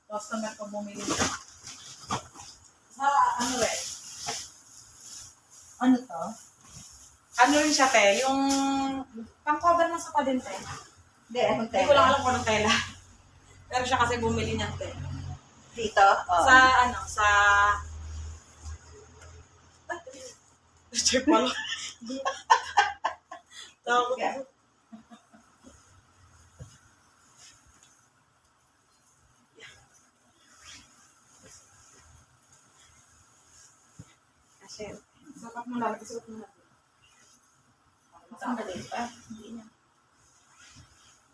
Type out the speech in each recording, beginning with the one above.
customer ko bumili sa ano eh. Ano to? Ano rin siya, te? Yung pang-cover ng sopa din, te. Hindi, anong Hindi ko lang alam kung anong tela. Pero siya kasi bumili niyan, te. Dito? Oh. Sa ano, sa... Check pa lang. Takot ako. Kasi, sukat mo lang. Sukat mo lang. Ang maliit pa. Hindi na.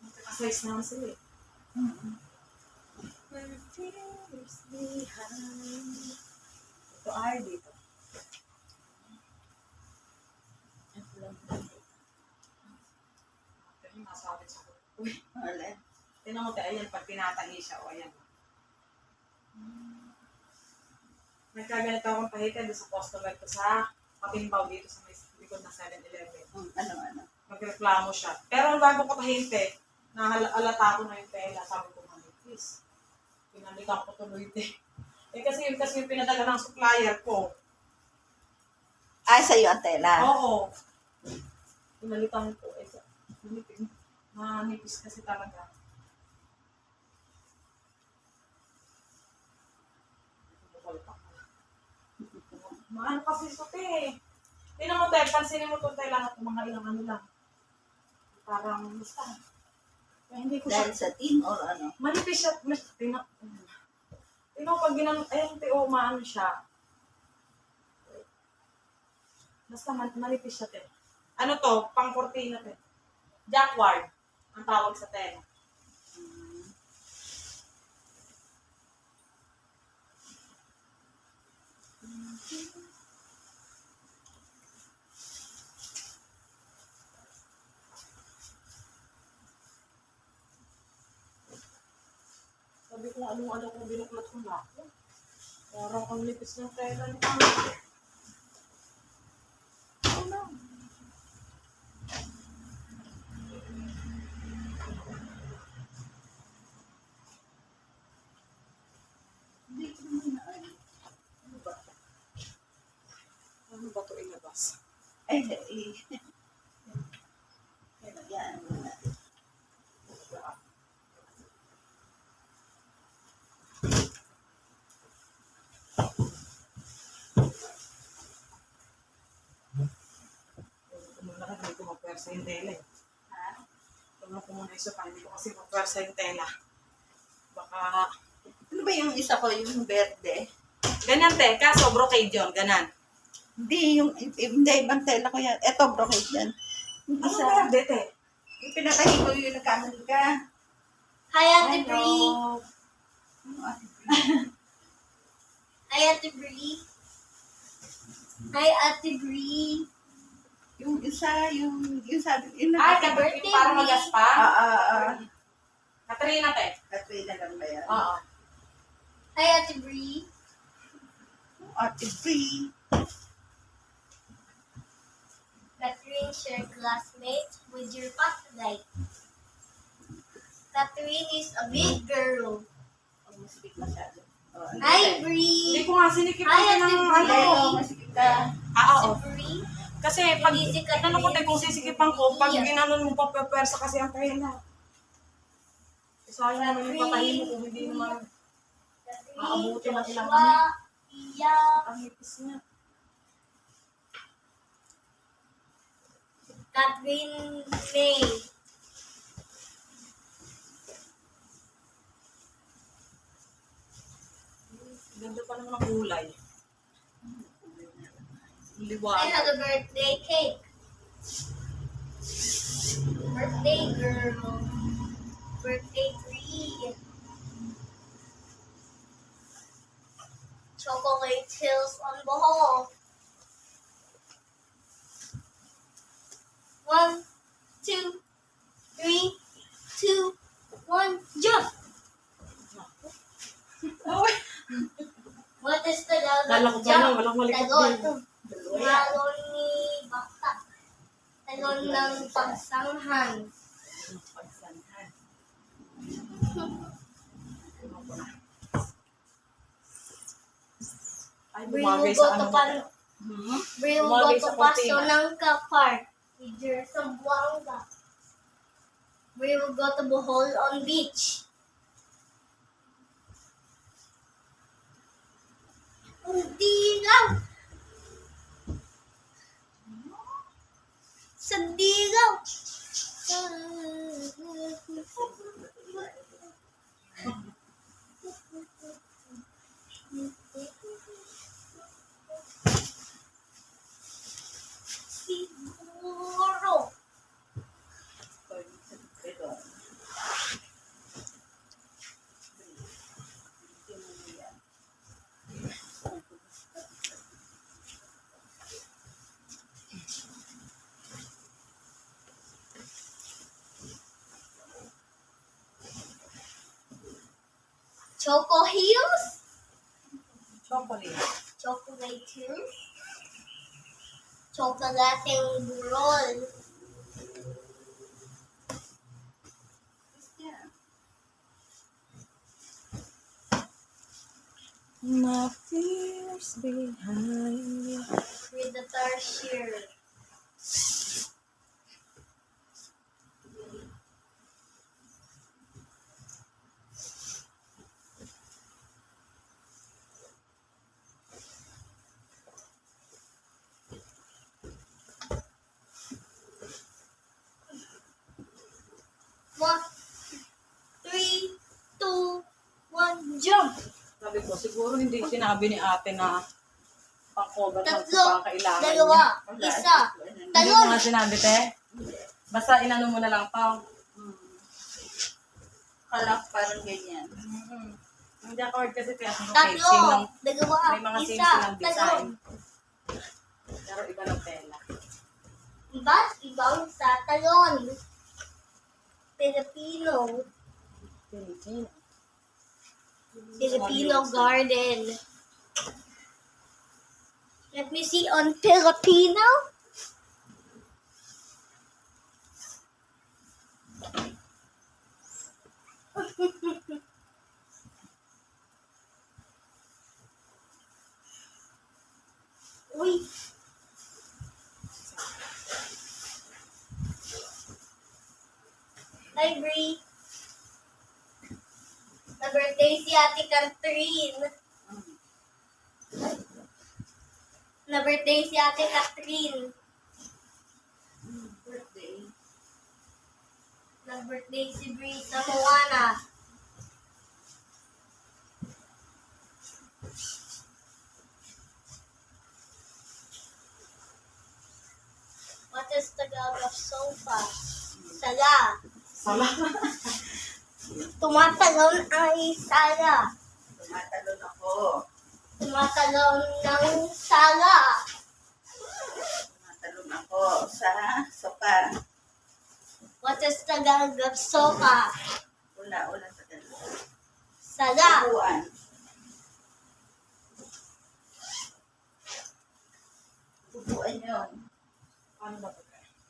Magkakasize naman sila eh. Ito ay dito. Ito lang. Ito yung masabit sa ko. Uy, Wala. tinan mo tayo, ayan, pag tinatahi siya, o ayan. Nagkaganito akong pahita doon sa customer ko sa Patimbaw dito sa may likod na 7-Eleven. Ano? Magreklamo siya. Pero bago ko pahinte, nahalata ko na yung tela. Sabi ko, manipis. Pinalitan ko tuloy din. Kasi yung pinadala ng supplier ko. Ay, sa'yo ang tela. Oo. Pinalitan ko. Manipis kasi talaga. Maano kasi ito, te. Tingnan mo, te. Pansinin mo itong tela na mga ilang ano lang. Parang, basta. Hindi ko siya. Dahil sa team or ano? Manipis siya. Tingnan mo, pag ginanong, ayun, te, maano siya. Basta manipis siya, te. Ano to? Pang-cortina, te. Jacquard. Ang tawag sa tela. Sabi ko, ano kung binuklat ko na ako. Parang ang lipis ng tela ni Mama. Oh no. Hindi ko naman na ano. Ano ba? Ano ba ito ilabas? Ay, yan mo natin. Muna ka, hindi ko magpwersa yung tela eh. Ha? Tulong ko muna isa pa, hindi ko kasi magpwersa yung tela. Baka, Ano ba yung isa ko, yung verde? ganyan te, kaso brocade yun, ganan. Hindi, hindi, ibang tela ko yan. Eto, brocade yan. Yung Ano isa, verde te? yung pinatahi ko yung nagkamali ka. Hi, Ate Bree. Ano, Ate Bree? Hi, Ate Bree. Hi, Ate Bree. Yung isa, yung sabi, yung Ay, birthday yung parang ni- magaspa? Katrina te. Katrina lang ba yan? Oo. Hi, Ate Bree. Ate Bree. Catherine, your classmate with your spotlight. Catherine is a big girl. Oh, masikip masyado. Oh, ano Hi, ba? Hindi Bree. ko nga sinikip Ay, natin ng Ate ano. Bree. Oo, masikip ka. Oo. Ate Bree. Kasi pag, Hindi si Katrina. ano ko te, kung sisikipan ko, pag ginanon mo pa pwersa kasi ang tela. Sayang naman yung patahin mo kung hindi naman Catherine, Aabuti ng ilang Joshua, Iya. ang hipis niya. Catherine May. Ganda pa naman ang kulay. I Liwanag. had a birthday cake. Birthday girl. Birthday tree. Chocolate hills on the wall. 1, 2, 3, 2, 1, jump! What is the Kala ko ba na, walang malikot Tagon. din. Tagon ni Bata. Tagon ng pagsanghan. Pagsanhan. Ay, We will bumagay go sa to ano. pan. Hmm? We will go Bumagay to sa cortina. Pasolangka Park. With Zamboanga. We will go to Bohol on beach. Ang dilaw. Sa dilaw. Siguro. Ito. Choco Hills? Chocolate. Chocolate Hills? Chocolating roll. Yeah. My fears behind me. With the tarsier. One, 3, 2, 1, jump! Sabi ko, siguro hindi sinabi ni ate na pang-cover ng Tatlo, kailangan dalawa, niya. isa, Hindi mo talon! nga sinabi, te. Basta inano mo na lang, pang. Kala ko parang ganyan. Hindi ako hard kasi kaya ano, Tatlo, same lang. dalawa, May mga same isa, silang design. talon. Pero iba ng tela. Iba't ibang sa talon. Filipino. Filipino. Filipino garden. Let me see on Filipino. Uy. Hi, Brie. Na birthday si Ate Catherine. Na birthday si Ate Catherine. Birthday. Na birthday si Brie sa Moana. What is Tagalog of sofa? Sala. Sala. Tumatalon ay sala. Tumatalon ako. Tumatalon ng sala. Tumatalon ako sa sopa. What is Tagalog of sofa? Wala sa dalawa. Sala. Upuan. Upuan yun. Ano ba ito?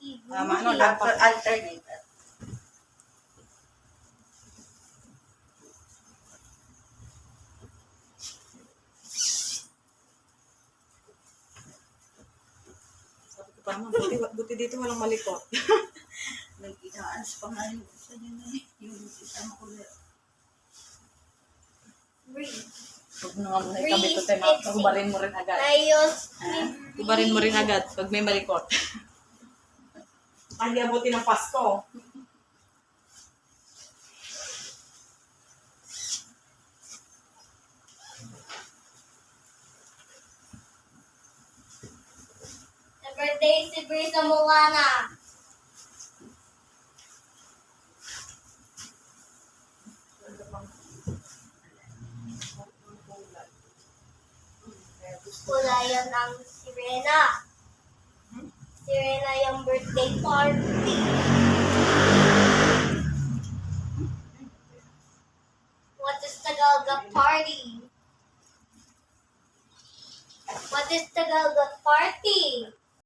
Ibu. Tama, ano, dapat. Alternator. Sabi ko pa naman, buti dito walang malikot. Nag-inaanas pa nga yun. Sa yun na yung isang kulit. Brie. Huwag mo nga muna ikabit ito, tema. Hubarin mo rin agad. Ayos. Hubarin mo rin agad pag may malikot. Hindi abuti ng Pasko. Sa birthday si Brie sa Moana. Wala yan ang sirena. Sirena yung birthday party. What is Tagalog party? What is Tagalog party?